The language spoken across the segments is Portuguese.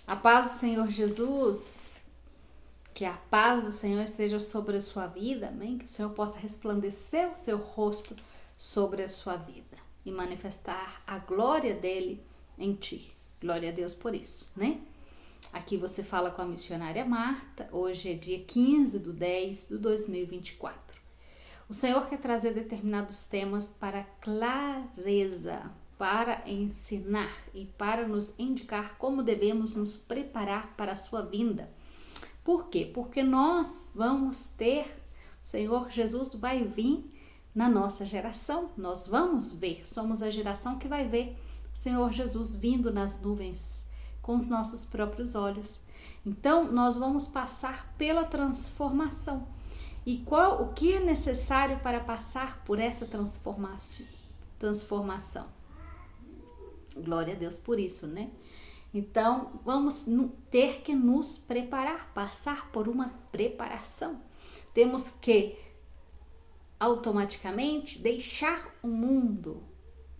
A paz do Senhor Jesus, que a paz do Senhor esteja sobre a sua vida, amém? Que o Senhor possa resplandecer o seu rosto sobre a sua vida e manifestar a glória dele em ti. Glória a Deus por isso, né? Aqui você fala com a missionária Marta, hoje é dia 15/10/2024. O Senhor quer trazer determinados temas para clareza, para ensinar e para nos indicar como devemos nos preparar para a sua vinda. Por quê? Porque nós vamos ter, o Senhor Jesus vai vir na nossa geração, nós vamos ver, somos a geração que vai ver o Senhor Jesus vindo nas nuvens com os nossos próprios olhos. Então, nós vamos passar pela transformação. E o que é necessário para passar por essa transformação? Glória a Deus por isso, né? Então, vamos ter que nos preparar, passar por uma preparação. Temos que automaticamente deixar o mundo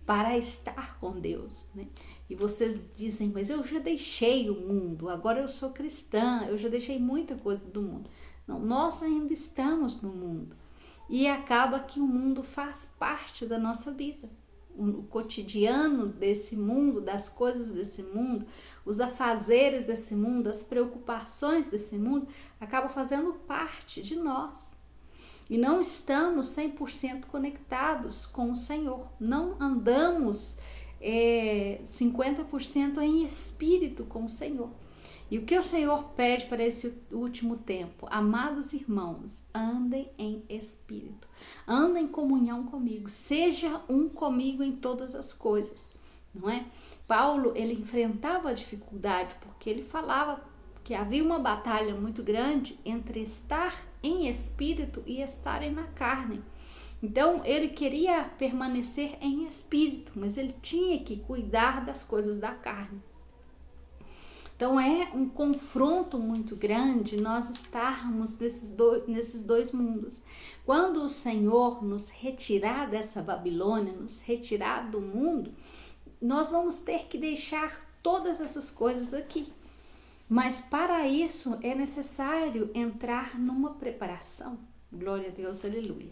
para estar com Deus, né? E vocês dizem, mas eu já deixei o mundo, agora eu sou cristã, eu já deixei muita coisa do mundo. Não, nós ainda estamos no mundo. E acaba que o mundo faz parte da nossa vida. O cotidiano desse mundo, das coisas desse mundo, os afazeres desse mundo, as preocupações desse mundo, acabam fazendo parte de nós. E não estamos 100% conectados com o Senhor. Não andamos 50% em espírito com o Senhor. E o que o Senhor pede para esse último tempo? Amados irmãos, andem em espírito, andem em comunhão comigo, seja um comigo em todas as coisas, não é? Paulo, ele enfrentava a dificuldade porque ele falava que havia uma batalha muito grande entre estar em espírito e estarem na carne. Então, ele queria permanecer em espírito, mas ele tinha que cuidar das coisas da carne. Então é um confronto muito grande nós estarmos nesses dois mundos. Quando o Senhor nos retirar dessa Babilônia, nos retirar do mundo, nós vamos ter que deixar todas essas coisas aqui. Mas para isso é necessário entrar numa preparação. Glória a Deus, aleluia.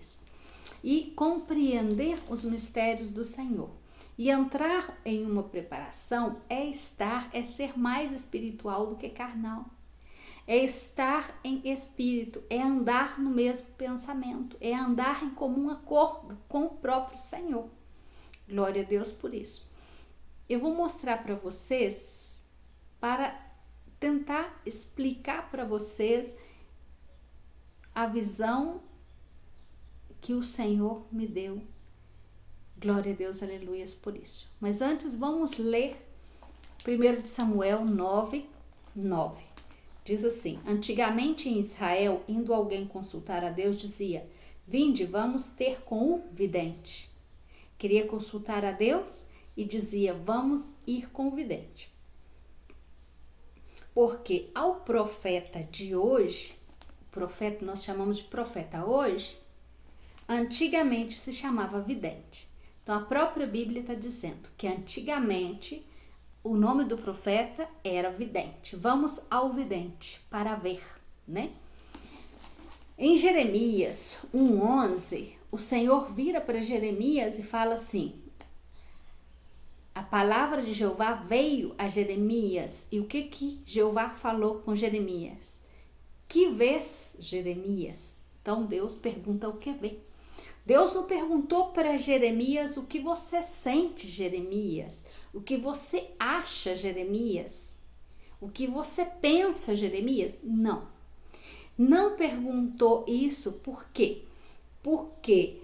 E compreender os mistérios do Senhor. E entrar em uma preparação é ser mais espiritual do que carnal. É estar em espírito, é andar no mesmo pensamento, é andar em comum acordo com o próprio Senhor. Glória a Deus por isso. Eu vou mostrar para vocês, para tentar explicar para vocês a visão que o Senhor me deu. Glória a Deus, aleluias por isso. Mas antes vamos ler 1 Samuel 9:9. Diz assim: antigamente em Israel, indo alguém consultar a Deus, dizia: vinde, vamos ter com o vidente. Queria consultar a Deus e dizia: vamos ir com o vidente. Porque ao profeta de hoje, profeta nós chamamos de profeta hoje, antigamente se chamava vidente. Então, a própria Bíblia está dizendo que antigamente o nome do profeta era vidente. Vamos ao vidente para ver, né? Em Jeremias 1:11, o Senhor vira para Jeremias e fala assim: a palavra de Jeová veio a Jeremias. E o que Jeová falou com Jeremias? Que vês, Jeremias? Então, Deus pergunta o que vê. Deus não perguntou para Jeremias o que você sente, Jeremias, o que você acha, Jeremias, o que você pensa, Jeremias. Não. Não perguntou isso por quê? Porque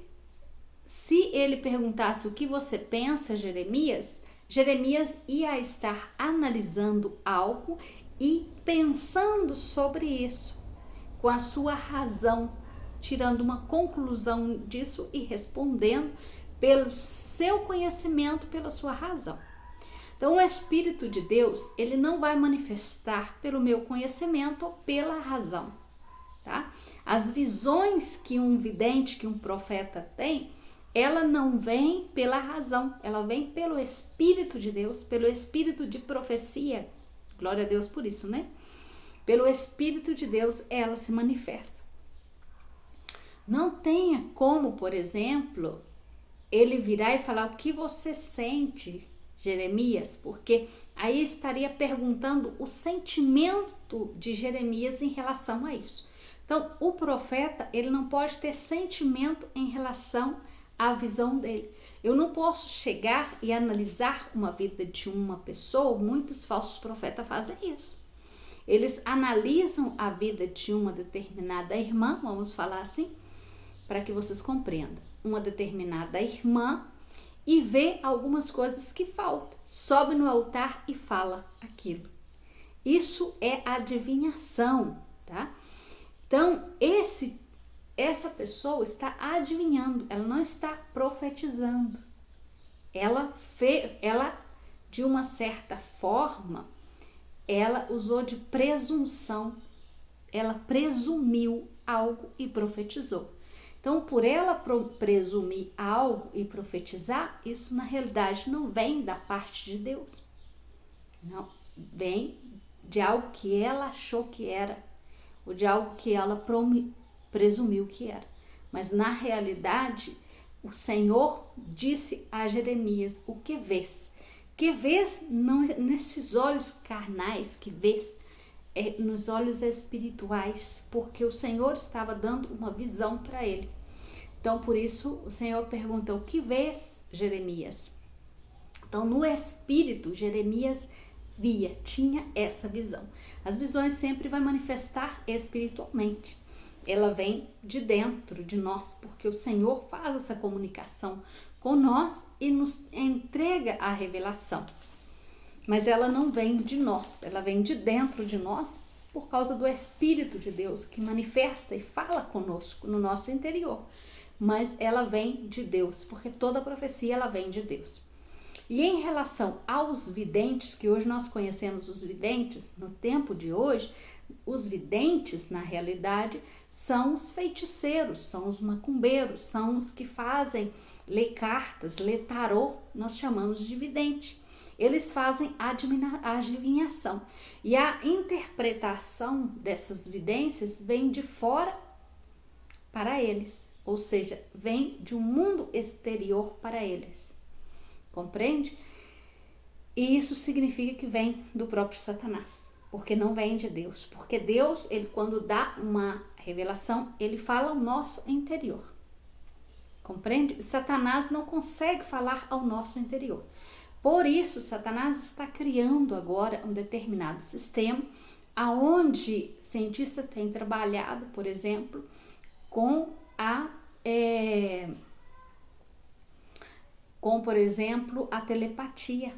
se ele perguntasse o que você pensa, Jeremias, Jeremias ia estar analisando algo e pensando sobre isso com a sua razão, tirando uma conclusão disso e respondendo pelo seu conhecimento, pela sua razão. Então, o Espírito de Deus, ele não vai manifestar pelo meu conhecimento ou pela razão, tá? As visões que um vidente, que um profeta tem, ela não vem pela razão, ela vem pelo Espírito de Deus, pelo Espírito de profecia. Glória a Deus por isso, né? Pelo Espírito de Deus, ela se manifesta. Não tenha como, por exemplo, ele virar e falar o que você sente, Jeremias, porque aí estaria perguntando o sentimento de Jeremias em relação a isso. Então, o profeta, ele não pode ter sentimento em relação à visão dele. Eu não posso chegar e analisar uma vida de uma pessoa, muitos falsos profetas fazem isso. Eles analisam a vida de uma determinada irmã, vamos falar assim, para que vocês compreendam. Uma determinada irmã e vê algumas coisas que faltam. Sobe no altar e fala aquilo. Isso é adivinhação, tá? Então, essa pessoa está adivinhando, ela não está profetizando. Ela, de uma certa forma, ela usou de presunção. Ela presumiu algo e profetizou. Então, por ela presumir algo e profetizar, isso na realidade não vem da parte de Deus. Não, vem de algo que ela achou que era, ou de algo que ela presumiu que era. Mas na realidade, o Senhor disse a Jeremias: o que vês? Que vês não nesses olhos carnais, que vês nos olhos espirituais, porque o Senhor estava dando uma visão para ele. Então, por isso, o Senhor pergunta: o que vês, Jeremias? Então, no espírito, Jeremias via, tinha essa visão. As visões sempre vai manifestar espiritualmente. Ela vem de dentro de nós, porque o Senhor faz essa comunicação com nós e nos entrega a revelação. Mas ela não vem de nós, ela vem de dentro de nós por causa do Espírito de Deus que manifesta e fala conosco no nosso interior. Mas ela vem de Deus, porque toda profecia ela vem de Deus. E em relação aos videntes, que hoje nós conhecemos os videntes, no tempo de hoje, os videntes, na realidade, são os feiticeiros, são os macumbeiros, são os que fazem ler cartas, ler tarô, nós chamamos de vidente. Eles fazem adivinhação. E a interpretação dessas vidências vem de fora para eles, ou seja, vem de um mundo exterior para eles. Compreende? E isso significa que vem do próprio Satanás, porque não vem de Deus. Porque Deus, ele quando dá uma revelação, ele fala ao nosso interior. Compreende? Satanás não consegue falar ao nosso interior. Por isso, Satanás está criando agora um determinado sistema aonde cientistas têm trabalhado, por exemplo, com por exemplo, a telepatia,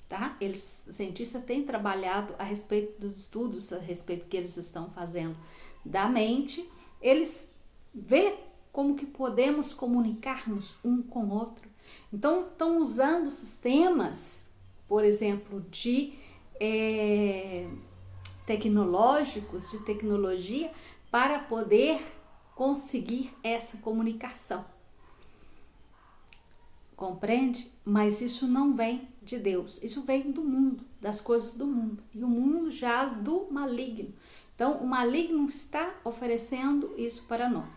tá? Os cientistas têm trabalhado a respeito dos estudos, a respeito que eles estão fazendo da mente, eles vê como que podemos comunicarmos um com o outro. Então, estão usando sistemas, por exemplo, de tecnológicos, de tecnologia, para poder conseguir essa comunicação. Compreende? Mas isso não vem de Deus, isso vem do mundo, das coisas do mundo. E o mundo jaz do maligno. Então, o maligno está oferecendo isso para nós.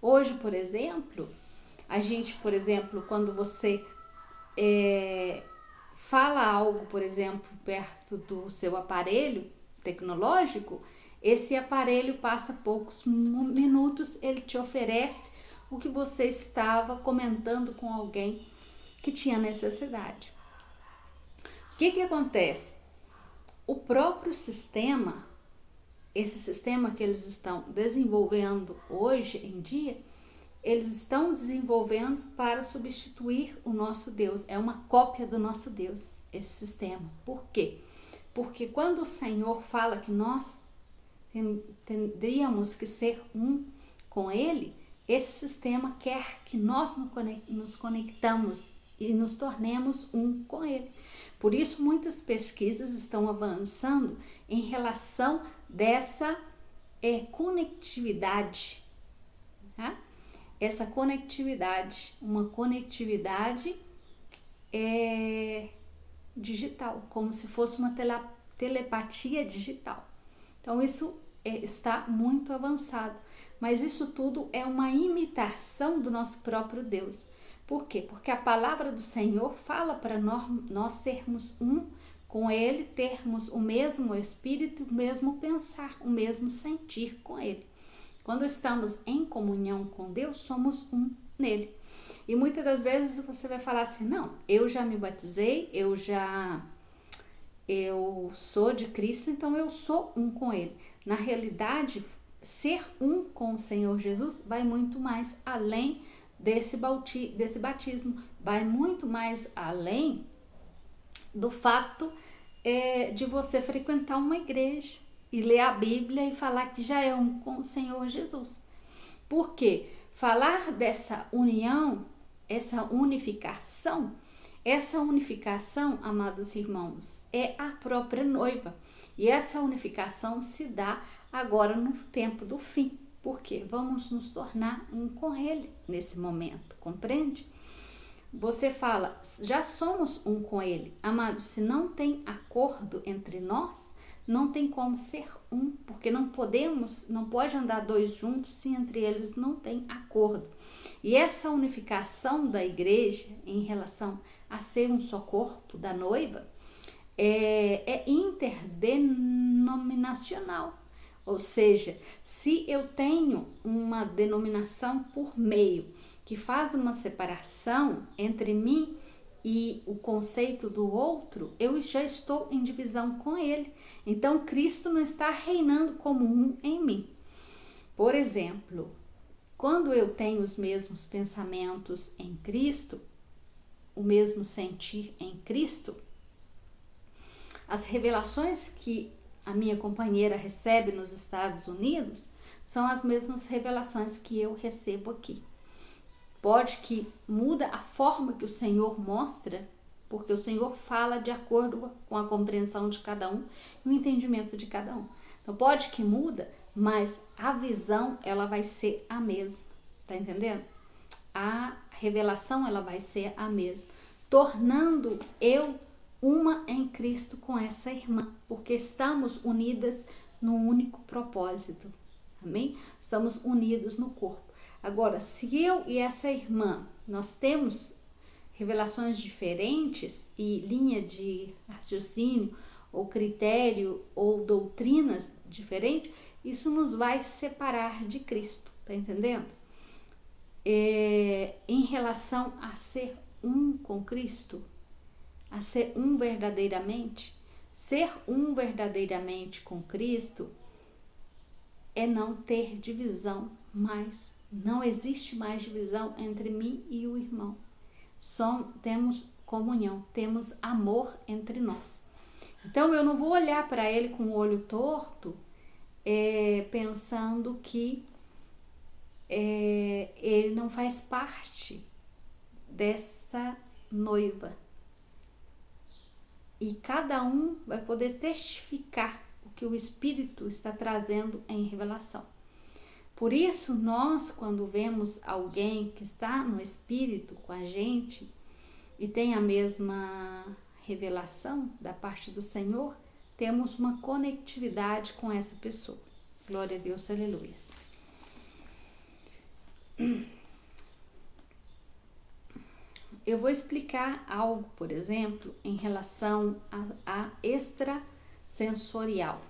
Hoje, por exemplo, quando você fala algo, por exemplo, perto do seu aparelho tecnológico, esse aparelho passa poucos minutos, ele te oferece o que você estava comentando com alguém que tinha necessidade. O que acontece? O próprio sistema, esse sistema que eles estão desenvolvendo hoje em dia, eles estão desenvolvendo para substituir o nosso Deus. É uma cópia do nosso Deus, esse sistema. Por quê? Porque quando o Senhor fala que nós teríamos que ser um com Ele, esse sistema quer que nós nos conectamos e nos tornemos um com Ele. Por isso, muitas pesquisas estão avançando em relação dessa conectividade, tá? Essa conectividade, uma conectividade digital, como se fosse uma telepatia digital. Então isso está muito avançado, mas isso tudo é uma imitação do nosso próprio Deus. Por quê? Porque a palavra do Senhor fala para nós sermos um com Ele, termos o mesmo espírito, o mesmo pensar, o mesmo sentir com Ele. Quando estamos em comunhão com Deus, somos um nele. E muitas das vezes você vai falar assim, não, eu já me batizei, eu sou de Cristo, então eu sou um com Ele. Na realidade, ser um com o Senhor Jesus vai muito mais além desse batismo, vai muito mais além do fato de você frequentar uma igreja e ler a Bíblia e falar que já é um com o Senhor Jesus. Por quê? Falar dessa união, essa unificação, amados irmãos, é a própria noiva. E essa unificação se dá agora no tempo do fim. Por quê? Vamos nos tornar um com Ele nesse momento, compreende? Você fala, já somos um com Ele. Amados, se não tem acordo entre nós, não tem como ser um, porque não pode andar dois juntos se entre eles não tem acordo. E essa unificação da igreja em relação a ser um só corpo da noiva é interdenominacional. Ou seja, se eu tenho uma denominação por meio que faz uma separação entre mim e o conceito do outro, eu já estou em divisão com ele. Então, Cristo não está reinando como um em mim. Por exemplo, quando eu tenho os mesmos pensamentos em Cristo, o mesmo sentir em Cristo, as revelações que a minha companheira recebe nos Estados Unidos são as mesmas revelações que eu recebo aqui. Pode que muda a forma que o Senhor mostra, porque o Senhor fala de acordo com a compreensão de cada um e o entendimento de cada um. Então pode que muda, mas a visão ela vai ser a mesma, tá entendendo? A revelação ela vai ser a mesma, tornando eu uma em Cristo com essa irmã, porque estamos unidas num único propósito, amém? Estamos unidos no corpo. Agora, se eu e essa irmã, nós temos revelações diferentes e linha de raciocínio, ou critério, ou doutrinas diferentes, isso nos vai separar de Cristo, tá entendendo? Em relação a ser um com Cristo, a ser um verdadeiramente com Cristo é não ter divisão mais. Não existe mais divisão entre mim e o irmão. Temos comunhão, temos amor entre nós. Então eu não vou olhar para ele com o olho torto, pensando que ele não faz parte dessa noiva. E cada um vai poder testificar o que o Espírito está trazendo em revelação. Por isso, nós, quando vemos alguém que está no Espírito com a gente e tem a mesma revelação da parte do Senhor, temos uma conectividade com essa pessoa. Glória a Deus, aleluia. Eu vou explicar algo, por exemplo, em relação a extrasensorial.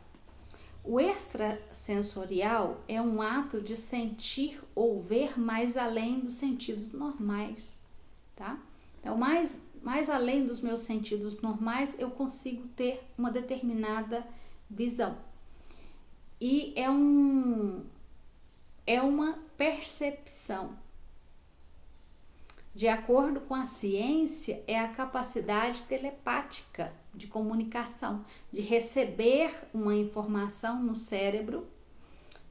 O extrasensorial é um ato de sentir ou ver mais além dos sentidos normais, tá? Então, mais além dos meus sentidos normais, eu consigo ter uma determinada visão. E é uma percepção. De acordo com a ciência, é a capacidade telepática de comunicação, de receber uma informação no cérebro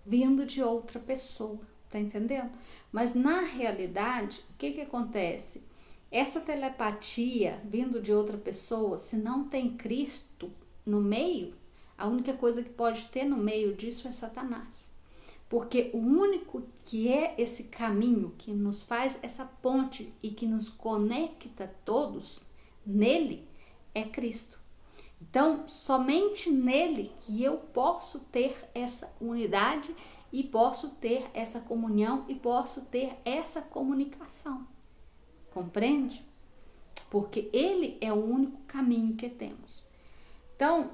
vindo de outra pessoa, tá entendendo? Mas na realidade, o que acontece? Essa telepatia vindo de outra pessoa, se não tem Cristo no meio, a única coisa que pode ter no meio disso é Satanás. Porque o único que é esse caminho, que nos faz essa ponte e que nos conecta todos nele, é Cristo. Então, somente nele que eu posso ter essa unidade e posso ter essa comunhão e posso ter essa comunicação. Compreende? Porque ele é o único caminho que temos. Então,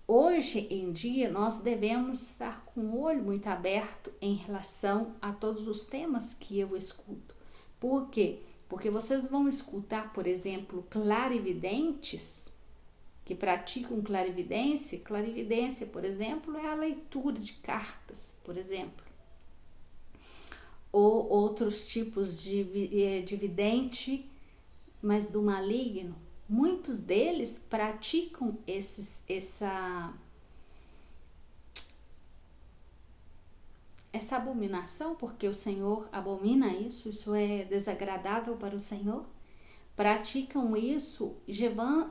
hoje em dia, nós devemos estar com o olho muito aberto em relação a todos os temas que eu escuto. Por quê? Porque vocês vão escutar, por exemplo, clarividentes que praticam clarividência. Clarividência, por exemplo, é a leitura de cartas, por exemplo. Ou outros tipos de vidente, mas do maligno. Muitos deles praticam essa abominação, porque o Senhor abomina isso é desagradável para o Senhor. Praticam isso,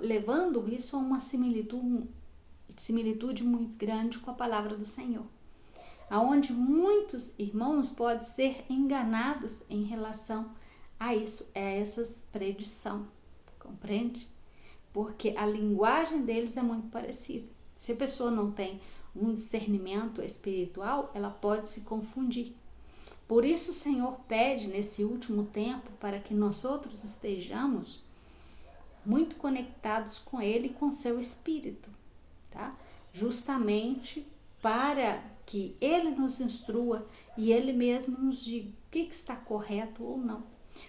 levando isso a uma similitude muito grande com a palavra do Senhor. Aonde muitos irmãos podem ser enganados em relação a isso, a essa predição. Compreende? Porque a linguagem deles é muito parecida. Se a pessoa não tem um discernimento espiritual, ela pode se confundir. Por isso o Senhor pede nesse último tempo para que nós outros estejamos muito conectados com Ele e com seu Espírito, tá? Justamente para que Ele nos instrua e Ele mesmo nos diga o que está correto ou não.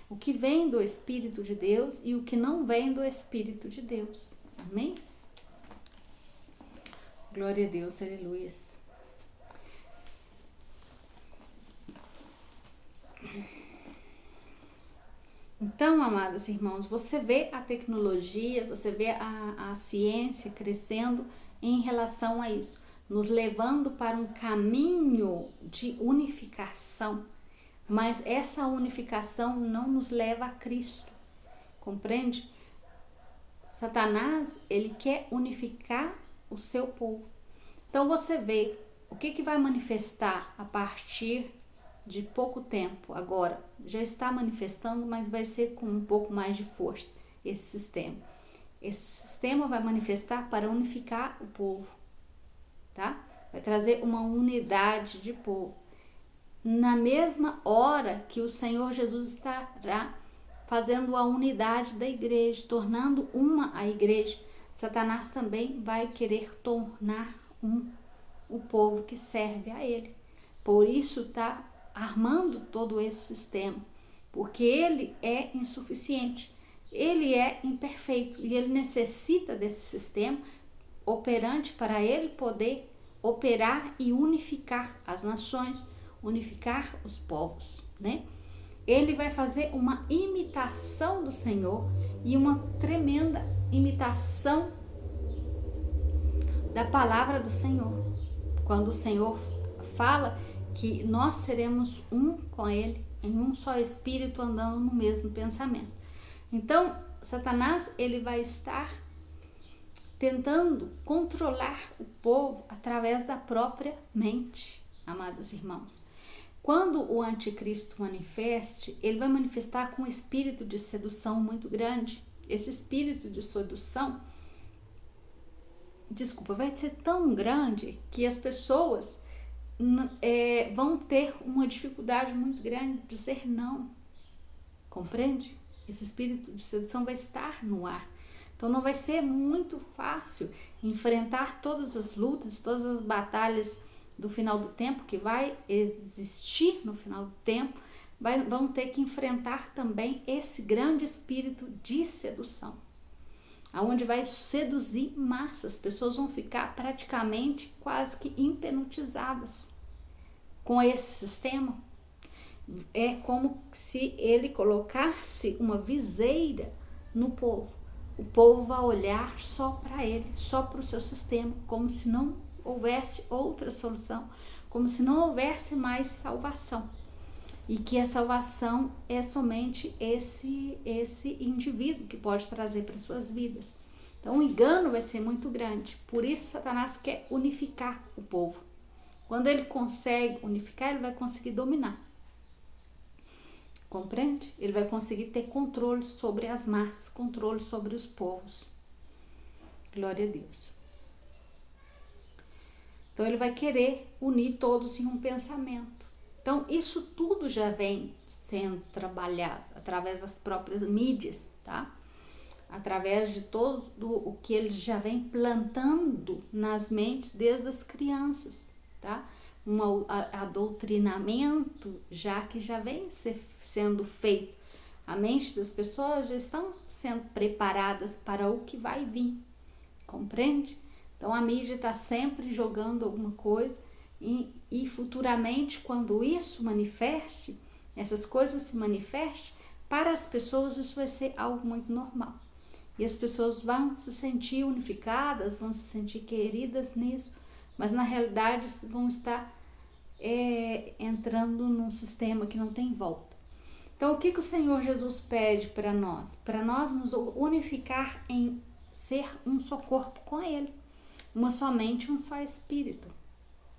O que vem do Espírito de Deus e o que não vem do Espírito de Deus. Amém? Glória a Deus, aleluia. Então, amados irmãos, você vê a tecnologia, você vê a ciência crescendo em relação a isso, nos levando para um caminho de unificação, mas essa unificação não nos leva a Cristo, compreende? Satanás, ele quer unificar o seu povo. Então você vê o que vai manifestar a partir de pouco tempo agora. Já está manifestando, mas vai ser com um pouco mais de força esse sistema. Esse sistema vai manifestar para unificar o povo, tá? Vai trazer uma unidade de povo. Na mesma hora que o Senhor Jesus estará fazendo a unidade da igreja, tornando uma a igreja, Satanás também vai querer tornar o povo que serve a ele. Por isso está armando todo esse sistema, porque ele é insuficiente, ele é imperfeito e ele necessita desse sistema operante para ele poder operar e unificar as nações, unificar os povos, né? Ele vai fazer uma imitação do Senhor e uma tremenda imitação da palavra do Senhor. Quando o Senhor fala que nós seremos um com Ele, em um só espírito, andando no mesmo pensamento. Então, Satanás, ele vai estar tentando controlar o povo através da própria mente, amados irmãos. Quando o anticristo manifeste, ele vai manifestar com um espírito de sedução muito grande. Esse espírito de sedução, vai ser tão grande que as pessoas vão ter uma dificuldade muito grande de dizer não. Compreende? Esse espírito de sedução vai estar no ar. Então não vai ser muito fácil enfrentar todas as lutas, todas as batalhas do final do tempo, que vai existir no final do tempo, vão ter que enfrentar também esse grande espírito de sedução, aonde vai seduzir massas. Pessoas vão ficar praticamente quase que hipnotizadas com esse sistema. É como se ele colocasse uma viseira no povo. O povo vai olhar só para ele, só para o seu sistema, como se não houvesse outra solução, como se não houvesse mais salvação. E que a salvação é somente esse indivíduo que pode trazer para suas vidas. Então o engano vai ser muito grande. Por isso Satanás quer unificar o povo. Quando ele consegue unificar, ele vai conseguir dominar. Compreende? Ele vai conseguir ter controle sobre as massas, controle sobre os povos. Glória a Deus. Então ele vai querer unir todos em um pensamento. Então isso tudo já vem sendo trabalhado através das próprias mídias, tá? Através de todo o que eles já vem plantando nas mentes desde as crianças, tá? Um adoctrinamento já vem sendo feito. A mente das pessoas já estão sendo preparadas para o que vai vir, compreende? Então a mídia está sempre jogando alguma coisa e futuramente, quando isso manifeste, essas coisas se manifestem, para as pessoas isso vai ser algo muito normal. E as pessoas vão se sentir unificadas, vão se sentir queridas nisso, mas na realidade vão estar entrando num sistema que não tem volta. Então o que o Senhor Jesus pede para nós? Para nós nos unificar em ser um só corpo com Ele, uma só mente, um só espírito.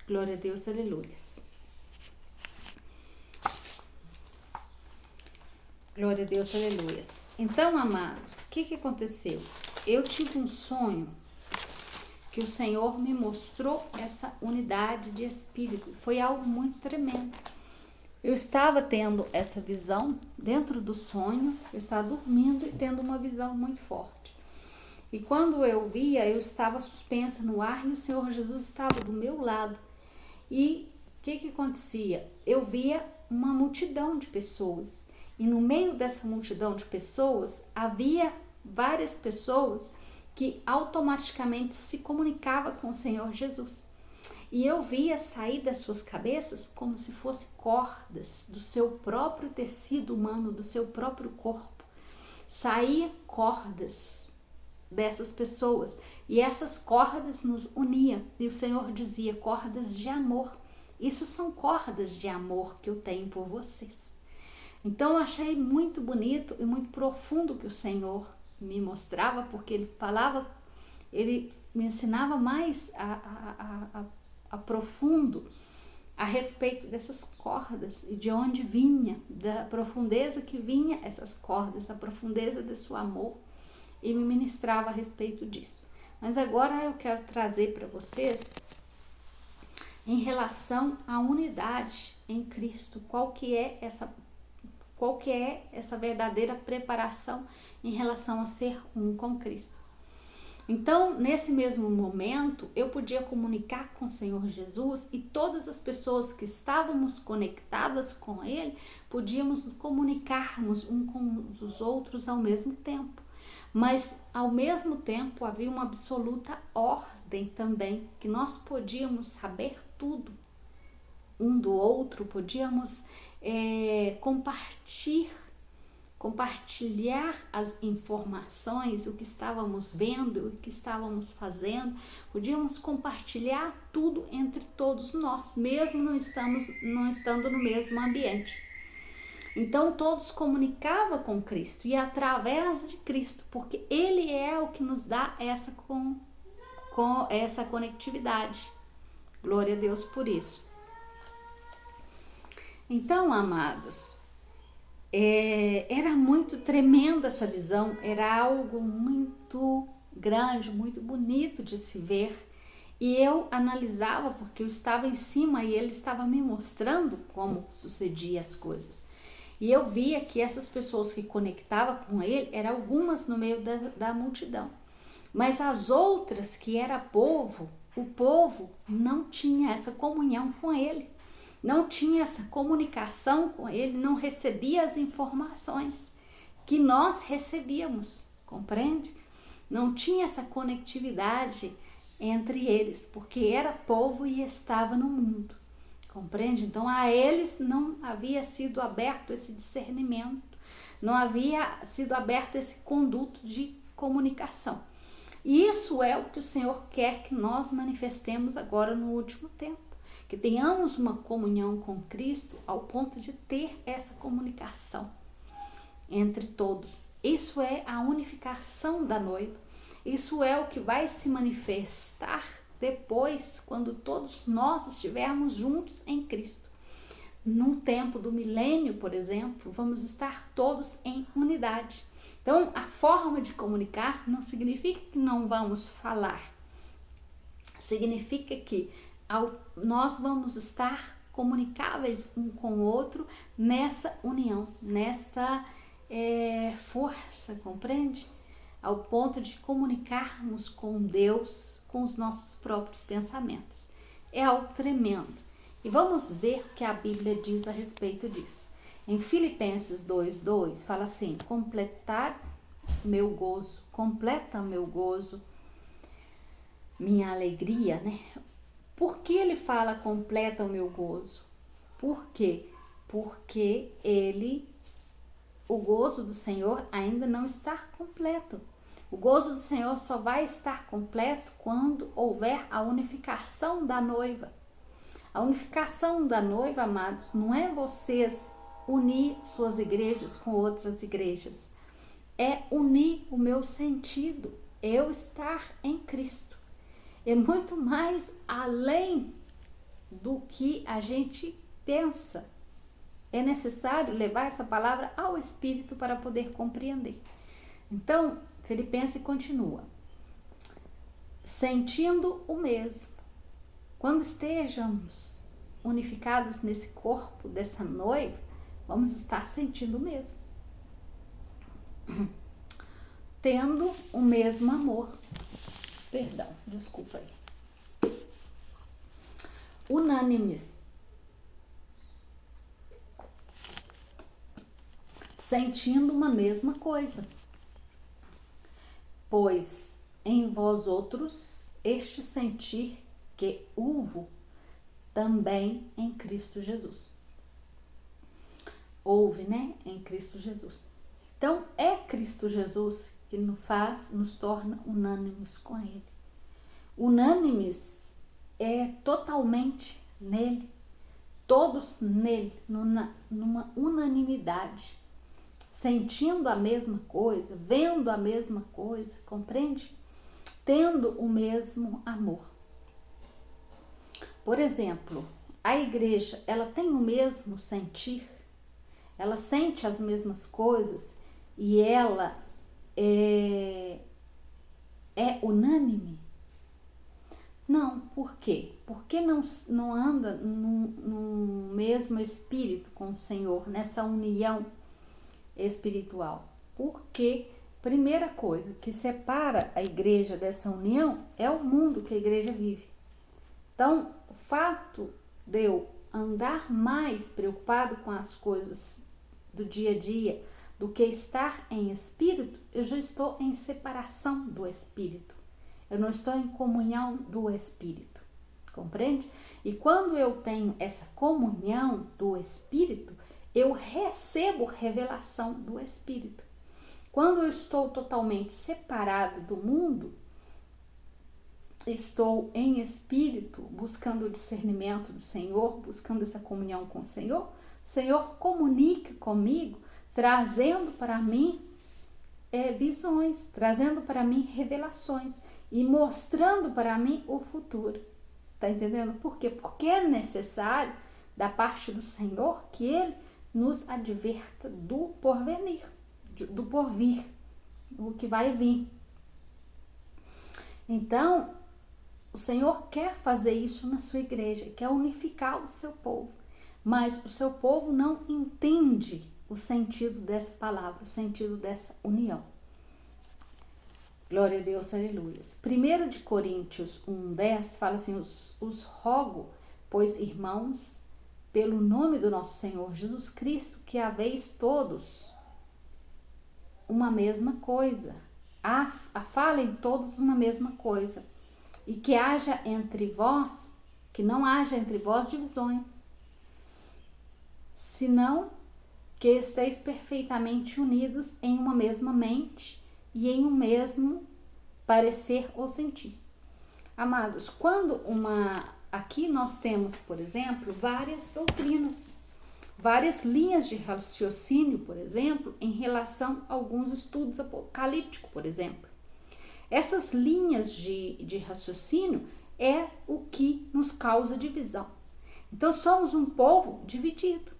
Glória a Deus, aleluias. Glória a Deus, aleluias. Então, amados, o que aconteceu? Eu tive um sonho que o Senhor me mostrou essa unidade de espírito. Foi algo muito tremendo. Eu estava tendo essa visão dentro do sonho, eu estava dormindo e tendo uma visão muito forte. E quando eu via, eu estava suspensa no ar e o Senhor Jesus estava do meu lado. E o que acontecia? Eu via uma multidão de pessoas. E no meio dessa multidão de pessoas, havia várias pessoas que automaticamente se comunicavam com o Senhor Jesus. E eu via sair das suas cabeças como se fossem cordas do seu próprio tecido humano, do seu próprio corpo. Saía cordas dessas pessoas e essas cordas nos uniam. E o Senhor dizia, cordas de amor. Isso são cordas de amor que eu tenho por vocês. Então eu achei muito bonito e muito profundo que o Senhor me mostrava, porque ele falava, ele me ensinava mais a profundo a respeito dessas cordas e de onde vinha, da profundeza que vinha essas cordas, a profundeza de seu amor, e me ministrava a respeito disso. Mas agora eu quero trazer para vocês em relação à unidade em Cristo, qual que é essa verdadeira preparação em relação a ser um com Cristo. Então, nesse mesmo momento, eu podia comunicar com o Senhor Jesus e todas as pessoas que estávamos conectadas com Ele, podíamos comunicarmos uns com os outros ao mesmo tempo. Mas, ao mesmo tempo, havia uma absoluta ordem também, que nós podíamos saber tudo um do outro, podíamos compartilhar as informações, o que estávamos vendo, o que estávamos fazendo, podíamos compartilhar tudo entre todos nós, mesmo não estando no mesmo ambiente. Então todos comunicavam com Cristo e através de Cristo, porque Ele é o que nos dá essa conectividade. Glória a Deus por isso. Então, amados, era muito tremenda essa visão, era algo muito grande, muito bonito de se ver. E eu analisava porque eu estava em cima e ele estava me mostrando como sucediam as coisas. E eu via que essas pessoas que conectavam com ele eram algumas no meio da multidão. Mas as outras que era povo, o povo não tinha essa comunhão com ele. Não tinha essa comunicação com ele, não recebia as informações que nós recebíamos, compreende? Não tinha essa conectividade entre eles, porque era povo e estava no mundo, compreende? Então a eles não havia sido aberto esse discernimento, não havia sido aberto esse conduto de comunicação. E isso é o que o Senhor quer que nós manifestemos agora no último tempo. Que tenhamos uma comunhão com Cristo ao ponto de ter essa comunicação entre todos. Isso é a unificação da noiva. Isso é o que vai se manifestar depois, quando todos nós estivermos juntos em Cristo. No tempo do milênio, por exemplo, vamos estar todos em unidade. Então, a forma de comunicar não significa que não vamos falar. Significa que nós vamos estar comunicáveis um com o outro nessa união, nesta força, compreende? Ao ponto de comunicarmos com Deus, com os nossos próprios pensamentos. É algo tremendo. E vamos ver o que a Bíblia diz a respeito disso. Em Filipenses 2:2 fala assim: completar meu gozo, completa meu gozo, minha alegria, né? Por que ele fala completa o meu gozo? Por quê? Porque o gozo do Senhor ainda não está completo. O gozo do Senhor só vai estar completo quando houver a unificação da noiva. A unificação da noiva, amados, não é vocês unir suas igrejas com outras igrejas. É unir o meu sentido, eu estar em Cristo. É muito mais além do que a gente pensa. É necessário levar essa palavra ao Espírito para poder compreender. Então, Filipenses continua. Sentindo o mesmo. Quando estejamos unificados nesse corpo dessa noiva, vamos estar sentindo o mesmo. Tendo o mesmo amor. Perdão, desculpa aí. Unânimes. Sentindo uma mesma coisa. Pois em vós outros este sentir que houve também em Cristo Jesus. Houve, né? Em Cristo Jesus. Então, é Cristo Jesus que nos torna unânimes com Ele. Unânimes é totalmente nele, todos nele, numa unanimidade, sentindo a mesma coisa, vendo a mesma coisa, compreende? Tendo o mesmo amor. Por exemplo, a igreja, ela tem o mesmo sentir, ela sente as mesmas coisas e ela é unânime? Não, por quê? Porque não anda no mesmo espírito com o Senhor, nessa união espiritual. Porque, primeira coisa que separa a igreja dessa união é o mundo que a igreja vive. Então, o fato de eu andar mais preocupado com as coisas do dia a dia do que estar em espírito, eu já estou em separação do espírito. Eu não estou em comunhão do espírito, compreende? E quando eu tenho essa comunhão do espírito, eu recebo revelação do espírito. Quando eu estou totalmente separado do mundo, estou em espírito, buscando o discernimento do Senhor, buscando essa comunhão com o Senhor comunica comigo, trazendo para mim visões, trazendo para mim revelações e mostrando para mim o futuro. Tá entendendo? Por quê? Porque é necessário, da parte do Senhor, que Ele nos adverta do porvenir, do porvir, do que vai vir. Então, o Senhor quer fazer isso na sua igreja, quer unificar o seu povo, mas o seu povo não entende o sentido dessa palavra, o sentido dessa união. Glória a Deus, aleluia. 1 de Coríntios 1:10 fala assim: os rogo, pois, irmãos, pelo nome do nosso Senhor Jesus Cristo, que haveis todos uma mesma coisa, falem todos uma mesma coisa, e que haja entre vós, que não haja entre vós divisões, senão que esteis perfeitamente unidos em uma mesma mente e em um mesmo parecer ou sentir. Amados, aqui nós temos, por exemplo, várias doutrinas, várias linhas de raciocínio, por exemplo, em relação a alguns estudos apocalípticos, por exemplo. Essas linhas de raciocínio é o que nos causa divisão. Então, somos um povo dividido.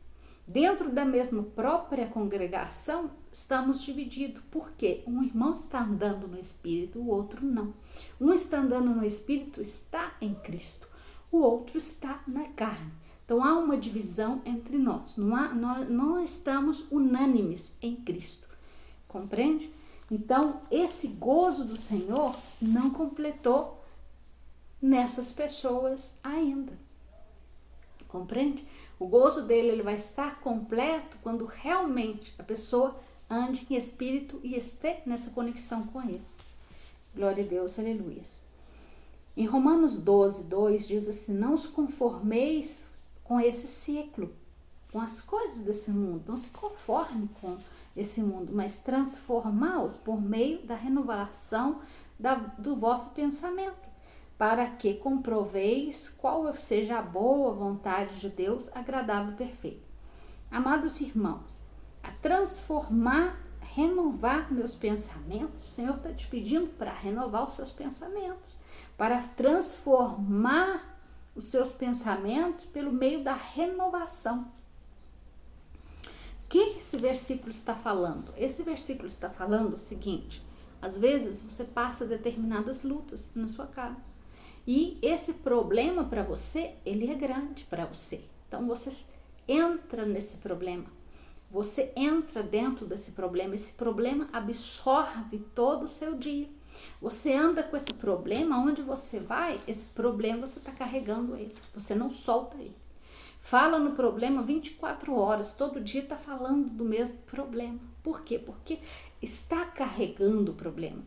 Dentro da mesma própria congregação, estamos divididos. Por quê? Um irmão está andando no Espírito, o outro não. Um está andando no Espírito, está em Cristo. O outro está na carne. Então, há uma divisão entre nós. Nós não estamos unânimes em Cristo. Compreende? Então, esse gozo do Senhor não completou nessas pessoas ainda. Compreende? O gozo dele ele vai estar completo quando realmente a pessoa ande em espírito e esteja nessa conexão com ele. Glória a Deus, aleluias. Em Romanos 12, 2 diz assim: não os conformeis com esse ciclo, com as coisas desse mundo. Não se conforme com esse mundo, mas transformá-os por meio da renovação do vosso pensamento, para que comproveis qual seja a boa vontade de Deus, agradável e perfeita. Amados irmãos, a renovar meus pensamentos, o Senhor está te pedindo para renovar os seus pensamentos, para transformar os seus pensamentos pelo meio da renovação. O que esse versículo está falando? Esse versículo está falando o seguinte: às vezes você passa determinadas lutas na sua casa e esse problema para você, ele é grande para você. Então você entra nesse problema, você entra dentro desse problema, esse problema absorve todo o seu dia. Você anda com esse problema, onde você vai, esse problema você está carregando ele, você não solta ele. Fala no problema 24 horas, todo dia está falando do mesmo problema. Por quê? Porque está carregando o problema.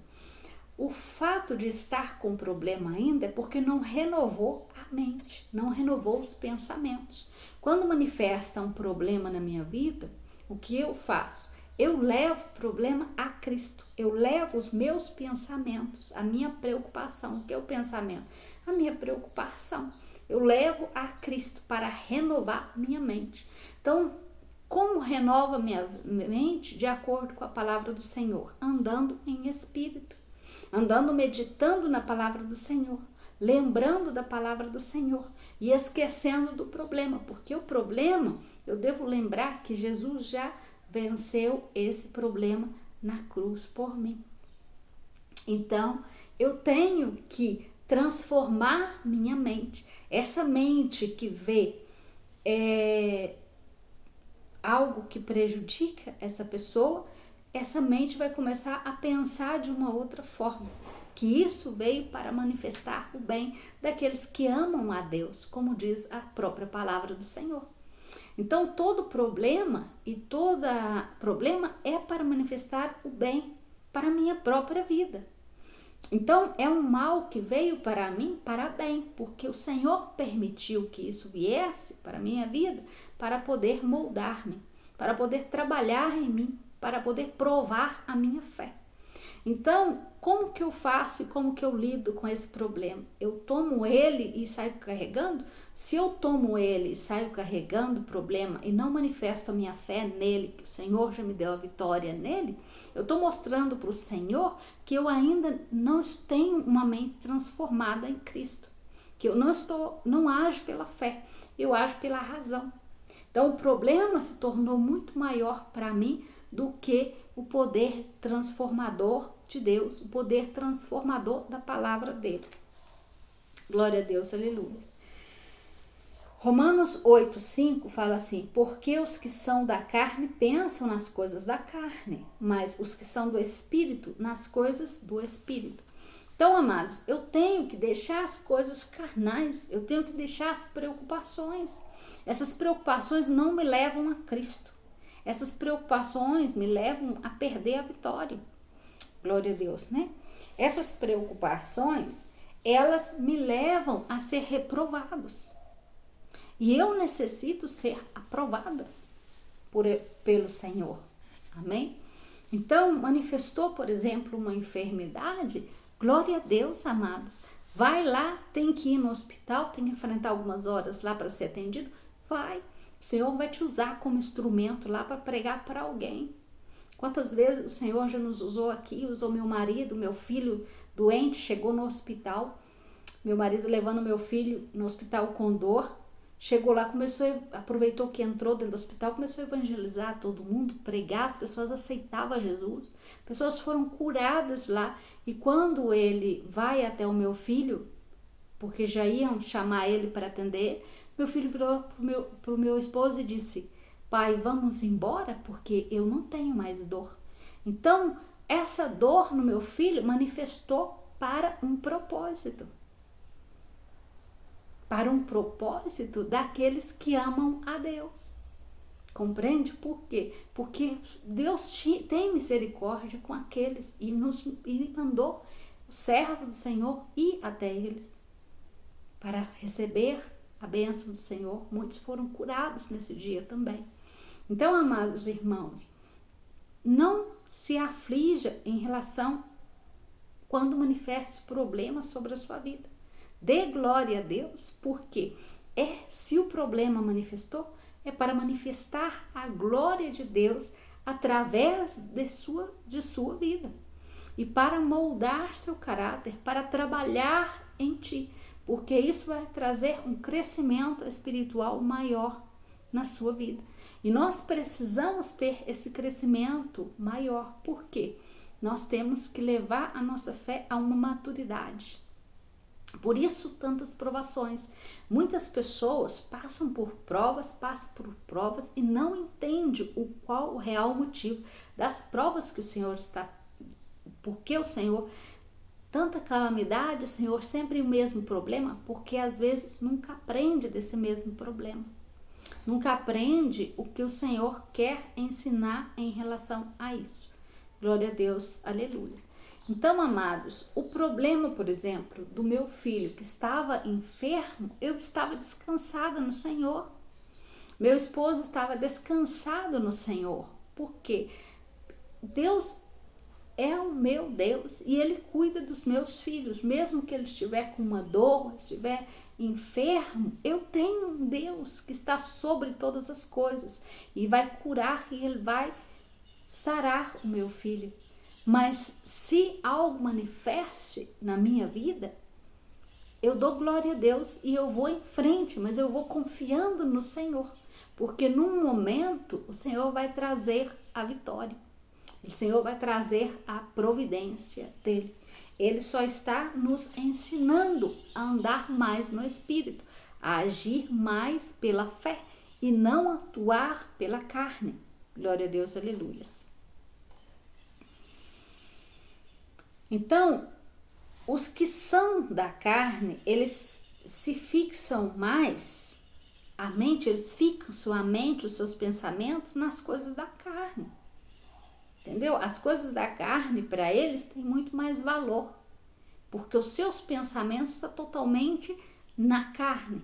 O fato de estar com problema ainda é porque não renovou a mente, não renovou os pensamentos. Quando manifesta um problema na minha vida, o que eu faço? Eu levo o problema a Cristo. Eu levo os meus pensamentos, a minha preocupação. O que é o pensamento? A minha preocupação. Eu levo a Cristo para renovar minha mente. Então, como renova minha mente? De acordo com a palavra do Senhor, andando em espírito, andando meditando na palavra do Senhor, lembrando da palavra do Senhor e esquecendo do problema, porque o problema, eu devo lembrar que Jesus já venceu esse problema na cruz por mim. Então, eu tenho que transformar minha mente. Essa mente que vê algo que prejudica essa pessoa, essa mente vai começar a pensar de uma outra forma. Que isso veio para manifestar o bem daqueles que amam a Deus, como diz a própria palavra do Senhor. Então, todo problema é para manifestar o bem para a minha própria vida. Então, é um mal que veio para mim para bem, porque o Senhor permitiu que isso viesse para a minha vida para poder moldar-me, para poder trabalhar em mim, para poder provar a minha fé. Então, como que eu faço e como que eu lido com esse problema? Eu tomo ele e saio carregando? Se eu tomo ele e saio carregando o problema e não manifesto a minha fé nele, que o Senhor já me deu a vitória nele, eu estou mostrando para o Senhor que eu ainda não tenho uma mente transformada em Cristo, que eu não ajo pela fé, eu ajo pela razão. Então, o problema se tornou muito maior para mim do que o poder transformador de Deus, o poder transformador da palavra dele. Glória a Deus, aleluia. Romanos 8:5 fala assim: porque os que são da carne pensam nas coisas da carne, mas os que são do Espírito, nas coisas do Espírito. Então, amados, eu tenho que deixar as coisas carnais, eu tenho que deixar as preocupações. Essas preocupações não me levam a Cristo. Essas preocupações me levam a perder a vitória. Glória a Deus, né? Essas preocupações, elas me levam a ser reprovados. E eu necessito ser aprovada pelo Senhor. Amém? Então, manifestou, por exemplo, uma enfermidade, glória a Deus, amados. Vai lá, tem que ir no hospital, tem que enfrentar algumas horas lá para ser atendido. Vai. O Senhor vai te usar como instrumento lá para pregar para alguém. Quantas vezes o Senhor já nos usou aqui, usou meu marido, meu filho doente, chegou no hospital, meu marido levando meu filho no hospital com dor, Chegou lá, aproveitou que entrou dentro do hospital, começou a evangelizar todo mundo, pregar, as pessoas aceitavam Jesus, pessoas foram curadas lá. E quando ele vai até o meu filho, porque já iam chamar ele para atender, meu filho virou pro meu esposo e disse: pai, vamos embora porque eu não tenho mais dor. Então, essa dor no meu filho manifestou para um propósito. Para um propósito daqueles que amam a Deus. Compreende por quê? Porque Deus tem misericórdia com aqueles e mandou o servo do Senhor ir até eles para receber a bênção do Senhor. Muitos foram curados nesse dia também. Então, amados irmãos, não se aflija em relação quando manifeste problemas sobre a sua vida. Dê glória a Deus, porque se o problema manifestou, é para manifestar a glória de Deus através de sua vida. E para moldar seu caráter, para trabalhar em ti, porque isso vai trazer um crescimento espiritual maior na sua vida. E nós precisamos ter esse crescimento maior, porque nós temos que levar a nossa fé a uma maturidade. Por isso, tantas provações. Muitas pessoas passam por provas e não entendem qual o real motivo das provas que o Senhor está. Porque o Senhor, tanta calamidade, o Senhor sempre o mesmo problema, porque às vezes nunca aprende desse mesmo problema. Nunca aprende o que o Senhor quer ensinar em relação a isso. Glória a Deus, aleluia. Então, amados, o problema, por exemplo, do meu filho que estava enfermo, eu estava descansada no Senhor. Meu esposo estava descansado no Senhor. Por quê? Deus é o meu Deus e Ele cuida dos meus filhos. Mesmo que ele estiver com uma dor, estiver enfermo, eu tenho um Deus que está sobre todas as coisas e vai curar e Ele vai sarar o meu filho. Mas se algo manifeste na minha vida, eu dou glória a Deus e eu vou em frente, mas eu vou confiando no Senhor, porque num momento o Senhor vai trazer a vitória, o Senhor vai trazer a providência dele. Ele só está nos ensinando a andar mais no Espírito, a agir mais pela fé e não atuar pela carne. Glória a Deus, aleluias. Então, os que são da carne, eles se fixam mais, eles fixam sua mente, os seus pensamentos nas coisas da carne. Entendeu? As coisas da carne, para eles, têm muito mais valor, porque os seus pensamentos estão totalmente na carne.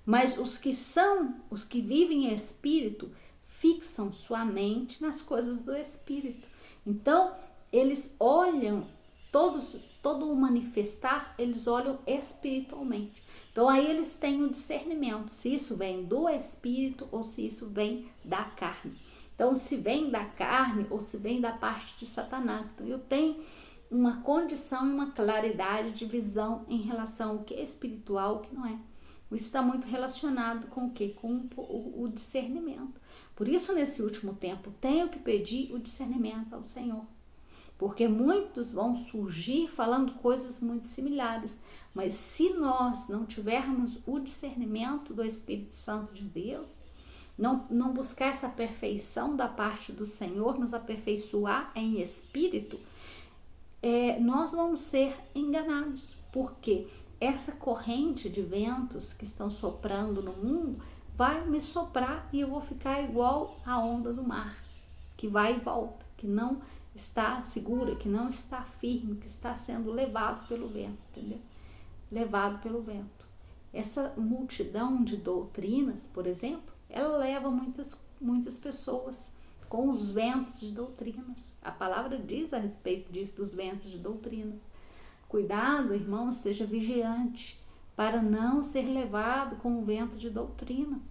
Mas os que vivem em espírito, fixam sua mente nas coisas do espírito. Então, eles olham todo o manifestar, eles olham espiritualmente. Então, aí eles têm o discernimento, se isso vem do espírito ou se isso vem da carne. Então, se vem da carne ou se vem da parte de Satanás. Então, eu tenho uma condição e uma claridade de visão em relação ao que é espiritual e o que não é. Isso está muito relacionado com o quê? Com o discernimento. Por isso, nesse último tempo, tenho que pedir o discernimento ao Senhor. Porque muitos vão surgir falando coisas muito similares, mas se nós não tivermos o discernimento do Espírito Santo de Deus, não buscar essa perfeição da parte do Senhor, nos aperfeiçoar em espírito, nós vamos ser enganados, porque essa corrente de ventos que estão soprando no mundo vai me soprar e eu vou ficar igual a onda do mar, que vai e volta, que não está segura, que não está firme, que está sendo levado pelo vento, entendeu? Levado pelo vento. Essa multidão de doutrinas, por exemplo, ela leva muitas pessoas com os ventos de doutrinas. A palavra diz a respeito disso, dos ventos de doutrinas. Cuidado, irmão, esteja vigiante para não ser levado com o vento de doutrina.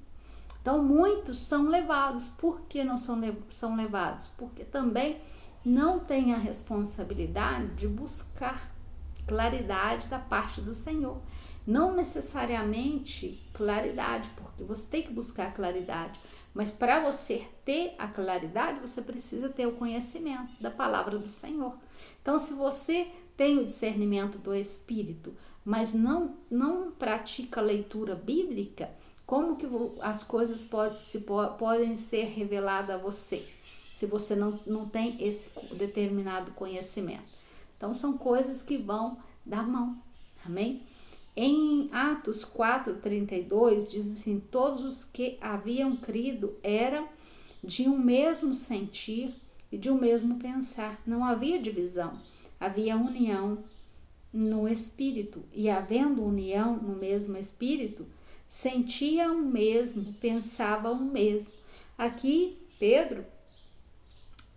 Então, muitos são levados. Por que não são levados? Porque também não têm a responsabilidade de buscar claridade da parte do Senhor. Não necessariamente claridade, porque você tem que buscar claridade, mas para você ter a claridade, você precisa ter o conhecimento da palavra do Senhor. Então, se você tem o discernimento do Espírito, mas não pratica a leitura bíblica, como que as coisas podem ser reveladas a você, se você não tem esse determinado conhecimento? Então, são coisas que vão da mão, amém? Em Atos 4:32 diz assim: todos os que haviam crido eram de um mesmo sentir e de um mesmo pensar. Não havia divisão, havia união no Espírito. E havendo união no mesmo Espírito, sentiam o mesmo, pensavam o mesmo. Aqui Pedro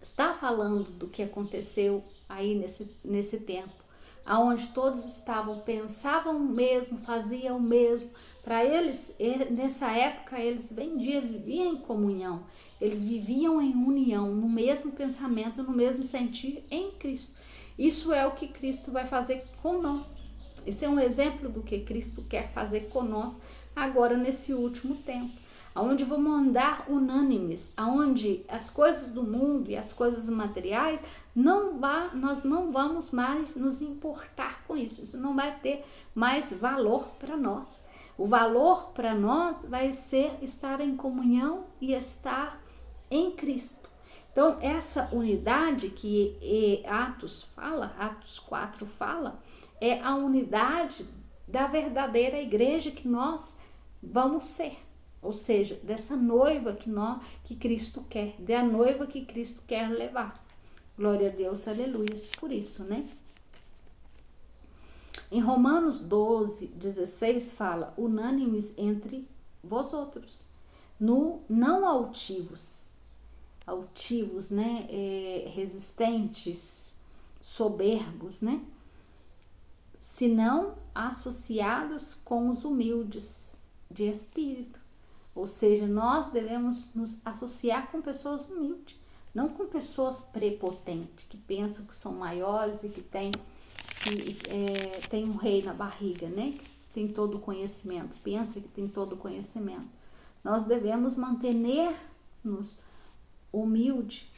está falando do que aconteceu aí nesse tempo, aonde todos pensavam o mesmo, faziam o mesmo. Para eles, nessa época, eles viviam em comunhão, eles viviam em união, no mesmo pensamento, no mesmo sentir em Cristo. Isso é o que Cristo vai fazer com nós. Esse é um exemplo do que Cristo quer fazer conosco agora nesse último tempo, aonde vamos andar unânimes, aonde as coisas do mundo e as coisas materiais nós não vamos mais nos importar com isso. Isso não vai ter mais valor para nós. O valor para nós vai ser estar em comunhão e estar em Cristo. Então, essa unidade que Atos 4 fala, é a unidade da verdadeira igreja que nós vamos ser. Ou seja, dessa noiva que Cristo quer, da noiva que Cristo quer levar. Glória a Deus, aleluia, por isso, né? Em Romanos 12:16 fala: unânimes entre vós outros, não altivos, né? Resistentes, soberbos, né? Senão associados com os humildes de espírito. Ou seja, nós devemos nos associar com pessoas humildes, não com pessoas prepotentes, que pensam que são maiores e que tem um rei na barriga, né? Que tem todo o conhecimento, pensa que tem todo o conhecimento. Nós devemos manter-nos humildes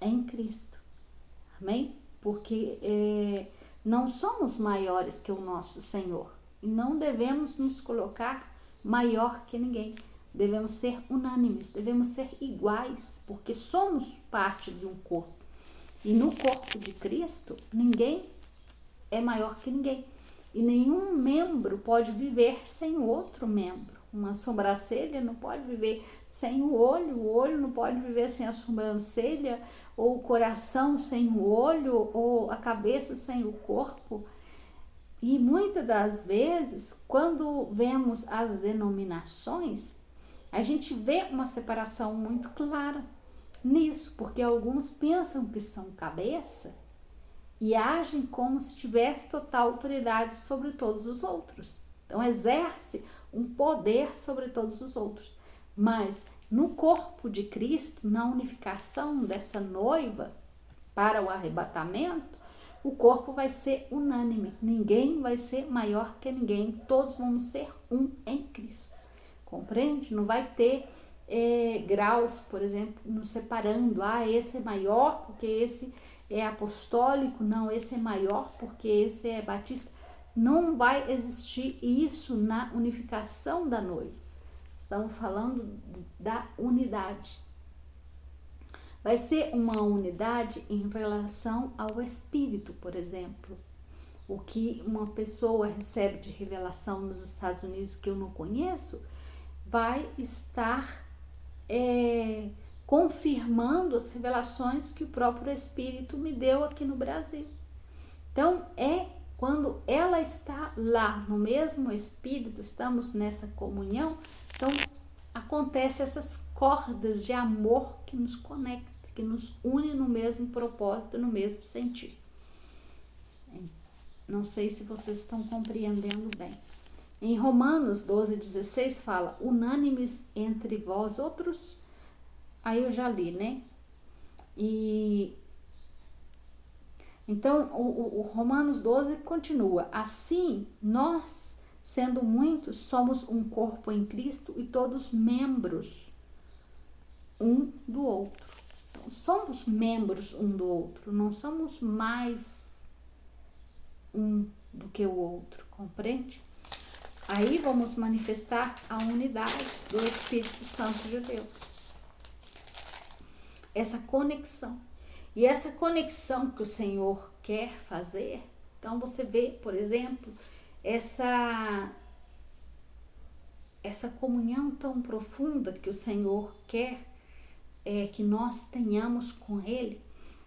em Cristo, amém? Porque não somos maiores que o nosso Senhor e não devemos nos colocar maior que ninguém. Devemos ser unânimes, devemos ser iguais, porque somos parte de um corpo. E no corpo de Cristo, ninguém é maior que ninguém. E nenhum membro pode viver sem o outro membro. Uma sobrancelha não pode viver sem o olho não pode viver sem a sobrancelha, ou o coração sem o olho, ou a cabeça sem o corpo. E muitas das vezes, quando vemos as denominações, a gente vê uma separação muito clara nisso, porque alguns pensam que são cabeça e agem como se tivesse total autoridade sobre todos os outros. Então, exerce um poder sobre todos os outros. Mas no corpo de Cristo, na unificação dessa noiva para o arrebatamento, o corpo vai ser unânime. Ninguém vai ser maior que ninguém. Todos vamos ser um em Cristo. Compreende? Não vai ter graus, por exemplo, nos separando. Esse é maior porque esse é apostólico. Não, esse é maior porque esse é batista. Não vai existir isso na unificação da noiva. Estamos falando da unidade. Vai ser uma unidade em relação ao Espírito, por exemplo. O que uma pessoa recebe de revelação nos Estados Unidos que eu não conheço, vai estar confirmando as revelações que o próprio Espírito me deu aqui no Brasil. Então, quando ela está lá no mesmo Espírito, estamos nessa comunhão, então acontece essas cordas de amor que nos conectam, que nos une no mesmo propósito, no mesmo sentir. Não sei se vocês estão compreendendo bem. Em Romanos 12:16 fala: unânimes entre vós outros. Aí eu já li, né? Então, o Romanos 12 continua: assim, nós sendo muitos, somos um corpo em Cristo e todos membros um do outro. Então, somos membros um do outro, não somos mais um do que o outro, compreende? Aí vamos manifestar a unidade do Espírito Santo de Deus. Essa conexão. E essa conexão que o Senhor quer fazer, então você vê, por exemplo, essa comunhão tão profunda que o Senhor quer que nós tenhamos com Ele,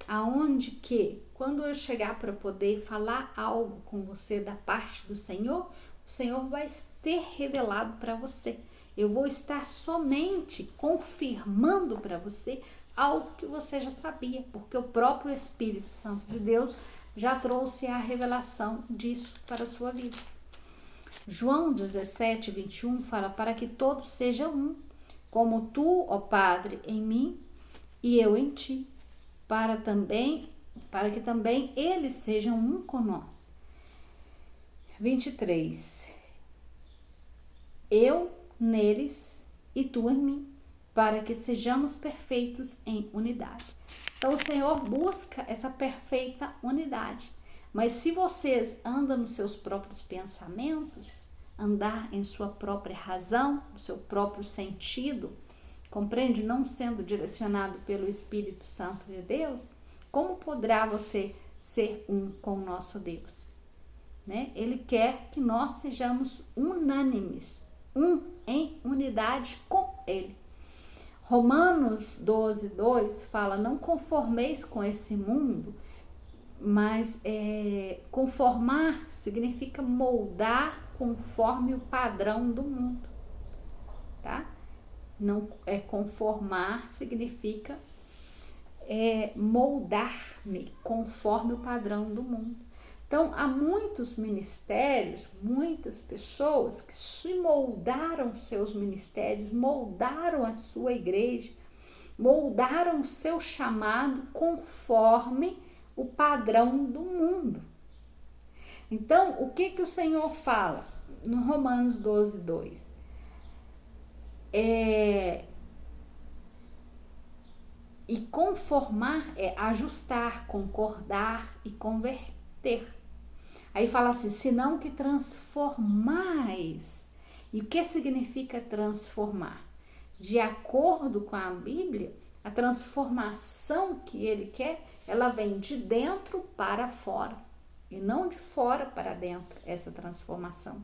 aonde que, quando eu chegar para poder falar algo com você da parte do Senhor, o Senhor vai ter revelado para você. Eu vou estar somente confirmando para você algo que você já sabia, porque o próprio Espírito Santo de Deus já trouxe a revelação disso para a sua vida. João 17, 21 fala: para que todos sejam um, como tu, ó Padre, em mim e eu em ti, para que também eles sejam um com nós. 23. Eu neles e tu em mim, para que sejamos perfeitos em unidade. Então o Senhor busca essa perfeita unidade. Mas se vocês andam nos seus próprios pensamentos, andar em sua própria razão, no seu próprio sentido, compreende? Não sendo direcionado pelo Espírito Santo de Deus, como poderá você ser um com o nosso Deus? Né? Ele quer que nós sejamos unânimes, em unidade com Ele. Romanos 12, 2 fala: não conformeis com esse mundo, mas conformar significa moldar conforme o padrão do mundo, tá? Não é conformar, significa moldar-me conforme o padrão do mundo. Então, há muitos ministérios, muitas pessoas que se moldaram seus ministérios, moldaram a sua igreja, moldaram o seu chamado conforme o padrão do mundo. Então, o que o Senhor fala no Romanos 12, 2? E conformar é ajustar, concordar e converter. Aí fala assim: senão que transformais. E o que significa transformar? De acordo com a Bíblia, a transformação que ele quer, ela vem de dentro para fora e não de fora para dentro, essa transformação.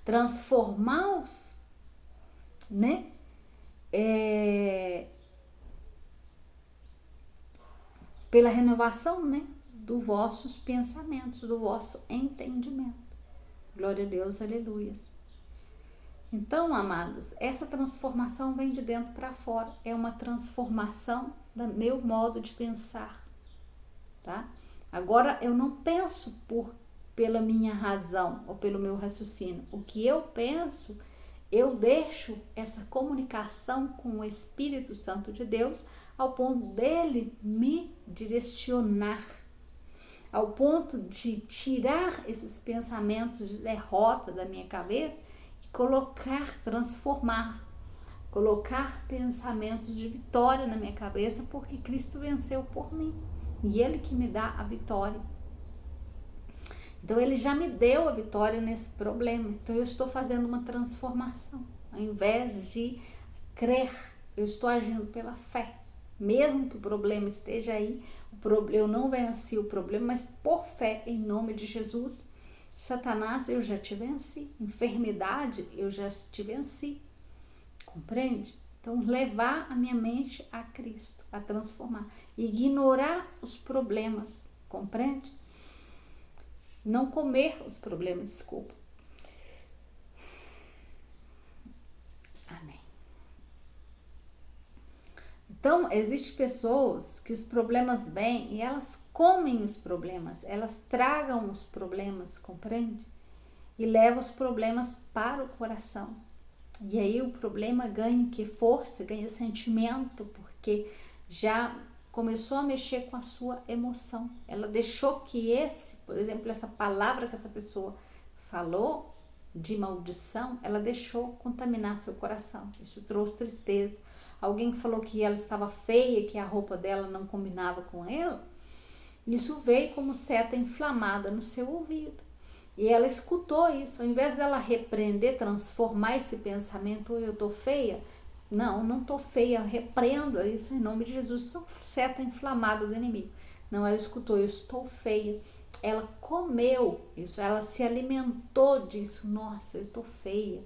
Transformar-os, né? Pela renovação, né? Dos vossos pensamentos, do vosso entendimento. Glória a Deus, aleluias. Então, amados, essa transformação vem de dentro para fora. É uma transformação do meu modo de pensar, tá? Agora, eu não penso pela minha razão ou pelo meu raciocínio. O que eu penso, eu deixo essa comunicação com o Espírito Santo de Deus ao ponto dele me direcionar, ao ponto de tirar esses pensamentos de derrota da minha cabeça e colocar pensamentos de vitória na minha cabeça, porque Cristo venceu por mim e Ele que me dá a vitória. Então Ele já me deu a vitória nesse problema, então eu estou fazendo uma transformação. Ao invés de crer, eu estou agindo pela fé. Mesmo que o problema esteja aí, eu não venci o problema, mas por fé, em nome de Jesus, Satanás, eu já te venci. Enfermidade, eu já te venci. Compreende? Então, levar a minha mente a Cristo, a transformar. Ignorar os problemas, compreende? Não comer os problemas, desculpa. Amém. Então, existem pessoas que os problemas vêm e elas comem os problemas, elas tragam os problemas, compreende? E levam os problemas para o coração. E aí o problema ganha que força, ganha sentimento, porque já começou a mexer com a sua emoção. Ela deixou que por exemplo, essa palavra que essa pessoa falou de maldição, ela deixou contaminar seu coração. Isso trouxe tristeza. Alguém que falou que ela estava feia, que a roupa dela não combinava com ela, isso veio como seta inflamada no seu ouvido. E ela escutou isso. Ao invés dela repreender, transformar esse pensamento, eu tô feia. Não tô feia, repreendo isso em nome de Jesus. Isso é seta inflamada do inimigo. Não, ela escutou, eu estou feia. Ela comeu isso, ela se alimentou disso. Nossa, eu tô feia.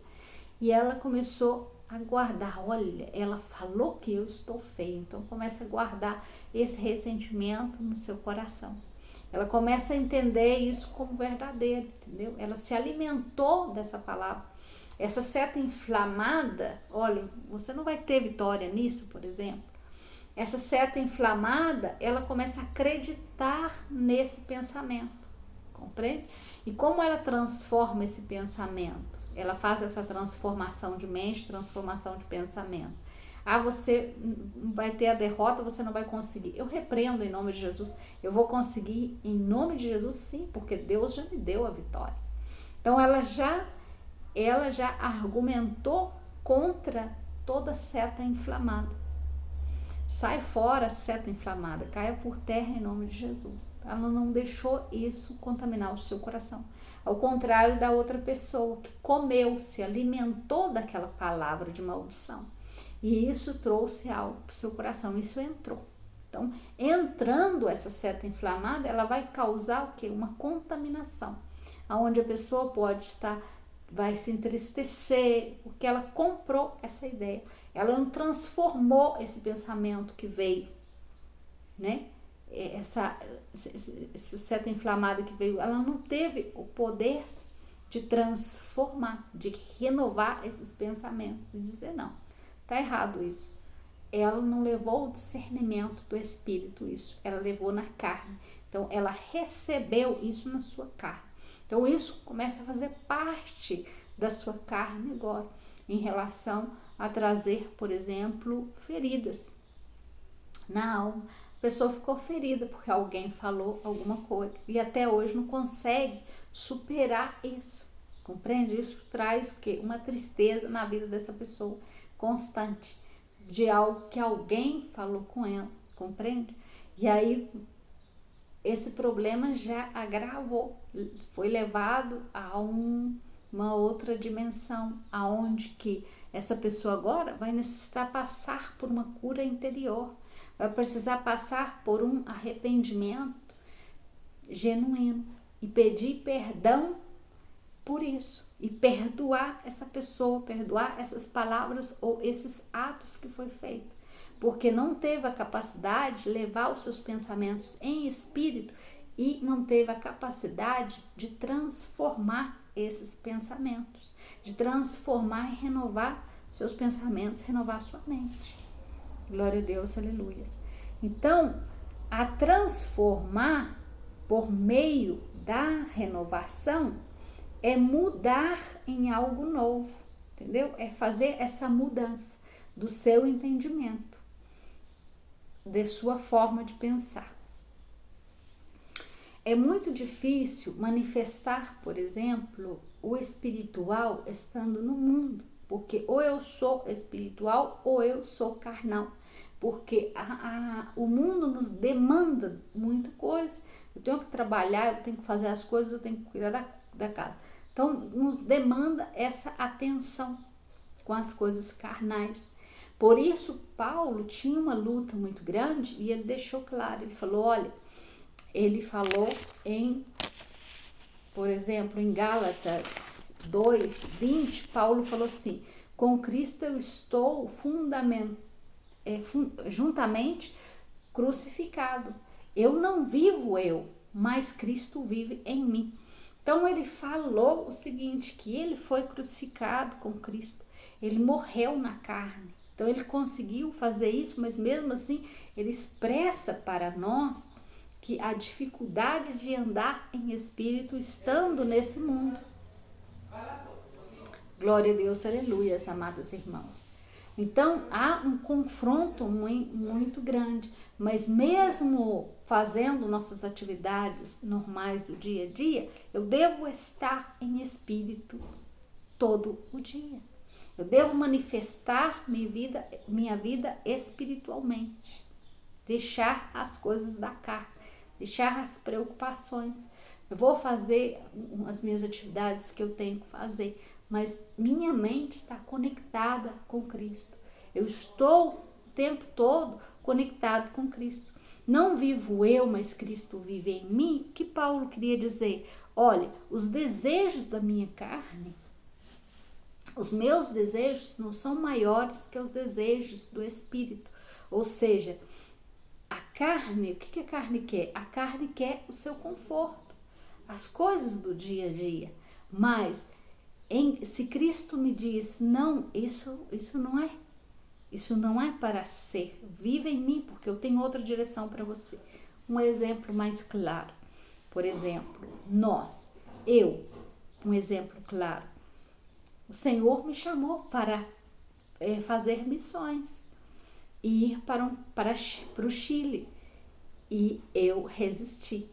E ela começou a guardar. Olha, ela falou que eu estou feia. Então começa a guardar esse ressentimento no seu coração. Ela começa a entender isso como verdadeiro, entendeu? Ela se alimentou dessa palavra. Essa seta inflamada, olha, você não vai ter vitória nisso, por exemplo. Essa seta inflamada, ela começa a acreditar nesse pensamento, compreende? E como ela transforma esse pensamento? Ela faz essa transformação de mente, transformação de pensamento. Você vai ter a derrota, você não vai conseguir. Eu repreendo em nome de Jesus. Eu vou conseguir em nome de Jesus, sim, porque Deus já me deu a vitória. Então ela já argumentou contra toda seta inflamada. Sai fora, seta inflamada, caia por terra em nome de Jesus. Ela não deixou isso contaminar o seu coração. Ao contrário da outra pessoa que comeu, se alimentou daquela palavra de maldição. E isso trouxe algo para o seu coração, isso entrou. Então, entrando essa seta inflamada, ela vai causar o quê? Uma contaminação, onde a pessoa vai se entristecer, porque ela comprou essa ideia. Ela não transformou esse pensamento que veio, né? Essa seta inflamada que veio, ela não teve o poder de transformar, de renovar esses pensamentos, de dizer não, tá errado isso. Ela não levou o discernimento do Espírito, isso, ela levou na carne. Então, ela recebeu isso na sua carne. Então, isso começa a fazer parte da sua carne agora, em relação a trazer, por exemplo, feridas na alma. A pessoa ficou ferida porque alguém falou alguma coisa e até hoje não consegue superar isso, compreende? Isso traz o quê? Uma tristeza na vida dessa pessoa constante, de algo que alguém falou com ela, compreende? E aí esse problema já agravou, foi levado a uma outra dimensão, aonde que essa pessoa agora vai necessitar passar por uma cura interior, vai precisar passar por um arrependimento genuíno e pedir perdão por isso e perdoar essa pessoa, perdoar essas palavras ou esses atos que foi feito, porque não teve a capacidade de levar os seus pensamentos em espírito e não teve a capacidade de transformar esses pensamentos, de transformar e renovar seus pensamentos, renovar sua mente. Glória a Deus, aleluias. Então, a transformar por meio da renovação é mudar em algo novo, entendeu? É fazer essa mudança do seu entendimento, de sua forma de pensar. É muito difícil manifestar, por exemplo, o espiritual estando no mundo, porque ou eu sou espiritual ou eu sou carnal, porque o mundo nos demanda muita coisa. Eu tenho que trabalhar, eu tenho que fazer as coisas, eu tenho que cuidar da casa. Então, nos demanda essa atenção com as coisas carnais. Por isso, Paulo tinha uma luta muito grande e ele deixou claro, ele falou, olha, ele falou por exemplo, em Gálatas 2:20, Paulo falou assim, com Cristo eu estou juntamente crucificado. Eu não vivo eu, mas Cristo vive em mim. Então ele falou o seguinte, que ele foi crucificado com Cristo, ele morreu na carne. Então ele conseguiu fazer isso, mas mesmo assim ele expressa para nós que a dificuldade de andar em espírito estando nesse mundo. Glória a Deus, aleluia, amados irmãos. Então há um confronto muito grande, mas mesmo fazendo nossas atividades normais do dia a dia, eu devo estar em espírito todo o dia. Eu devo manifestar minha vida espiritualmente, deixar as coisas da carne, deixar as preocupações. Eu vou fazer as minhas atividades que eu tenho que fazer, mas minha mente está conectada com Cristo. Eu estou o tempo todo conectado com Cristo. Não vivo eu, mas Cristo vive em mim. O que Paulo queria dizer? Olha, os desejos da minha carne, os meus desejos não são maiores que os desejos do Espírito. Ou seja, a carne, o que a carne quer? A carne quer o seu conforto, as coisas do dia a dia. Mas se Cristo me diz, não, isso não é. Isso não é para ser. Viva em mim, porque eu tenho outra direção para você. Um exemplo mais claro. Por exemplo, um exemplo claro. O Senhor me chamou para fazer missões e ir para o Chile. E eu resisti.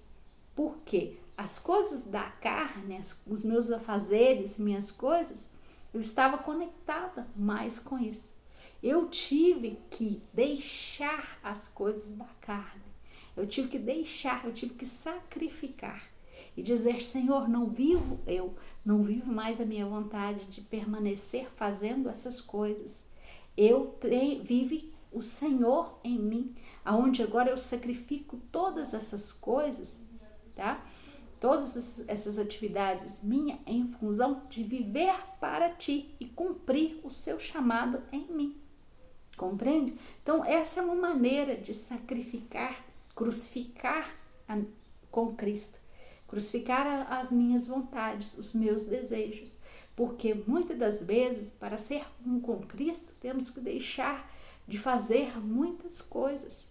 Por quê? As coisas da carne, os meus afazeres, minhas coisas, eu estava conectada mais com isso. Eu tive que deixar as coisas da carne. Eu tive que sacrificar e dizer, Senhor, não vivo não mais a minha vontade de permanecer fazendo essas coisas. Vive o Senhor em mim, aonde agora eu sacrifico todas essas coisas, tá? Todas essas atividades minhas em função de viver para ti e cumprir o seu chamado em mim. Compreende? Então, essa é uma maneira de sacrificar, crucificar com Cristo. Crucificar as minhas vontades, os meus desejos. Porque muitas das vezes, para ser um com Cristo, temos que deixar de fazer muitas coisas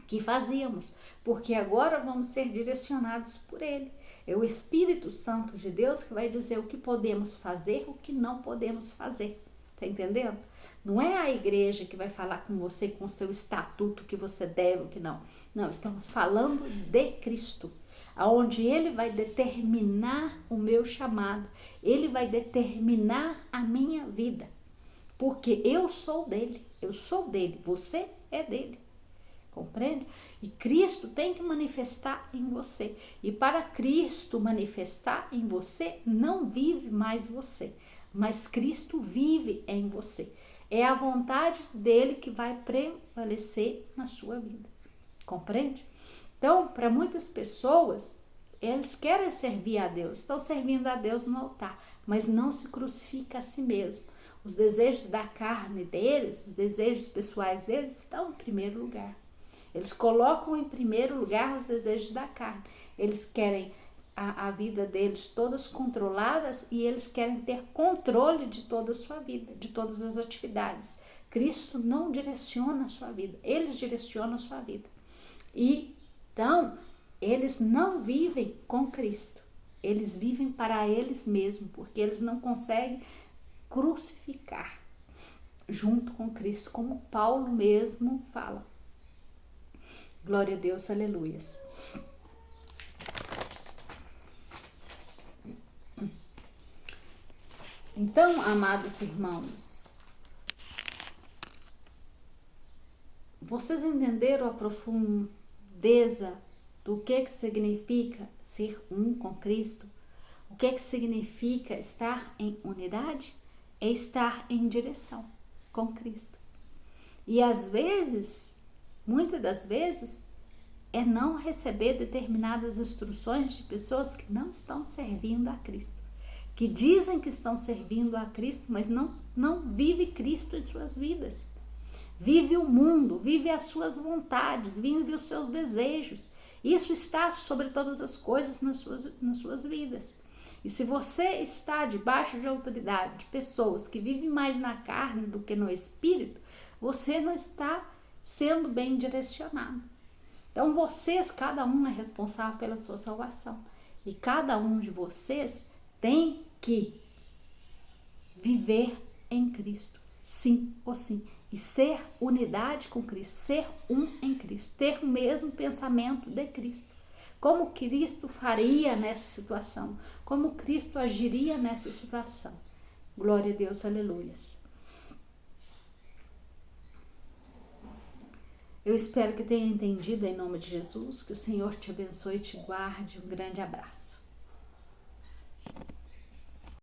que fazíamos, porque agora vamos ser direcionados por Ele. É o Espírito Santo de Deus que vai dizer o que podemos fazer, o que não podemos fazer. Tá entendendo? Não é a igreja que vai falar com você, com o seu estatuto, que você deve, o que não. Não, estamos falando de Cristo, aonde Ele vai determinar o meu chamado, Ele vai determinar a minha vida, porque eu sou dele, você é dele. Compreende? E Cristo tem que manifestar em você. E para Cristo manifestar em você, não vive mais você, mas Cristo vive em você. É a vontade dele que vai prevalecer na sua vida. Compreende? Então, para muitas pessoas, eles querem servir a Deus, estão servindo a Deus no altar, mas não se crucifica a si mesmo. Os desejos da carne deles, os desejos pessoais deles, estão em primeiro lugar. Eles colocam em primeiro lugar os desejos da carne. Eles querem a vida deles todas controladas e eles querem ter controle de toda a sua vida, de todas as atividades. Cristo não direciona a sua vida, eles direcionam a sua vida. E então, eles não vivem com Cristo, eles vivem para eles mesmos, porque eles não conseguem crucificar junto com Cristo, como Paulo mesmo fala. Glória a Deus, aleluias. Então, amados irmãos, vocês entenderam a profundeza do que significa ser um com Cristo? O que significa estar em unidade? É estar em direção com Cristo. E às vezes, muitas das vezes, é não receber determinadas instruções de pessoas que não estão servindo a Cristo, que dizem que estão servindo a Cristo, mas não vive Cristo em suas vidas. Vive o mundo, vive as suas vontades, vive os seus desejos. Isso está sobre todas as coisas nas suas vidas. E se você está debaixo de autoridade de pessoas que vivem mais na carne do que no espírito, você não está sendo bem direcionado. Então vocês, cada um é responsável pela sua salvação. E cada um de vocês tem que viver em Cristo, sim ou sim. E ser unidade com Cristo, ser um em Cristo, ter o mesmo pensamento de Cristo. Como Cristo faria nessa situação, como Cristo agiria nessa situação. Glória a Deus, aleluias. Eu espero que tenha entendido em nome de Jesus, que o Senhor te abençoe e te guarde. Um grande abraço.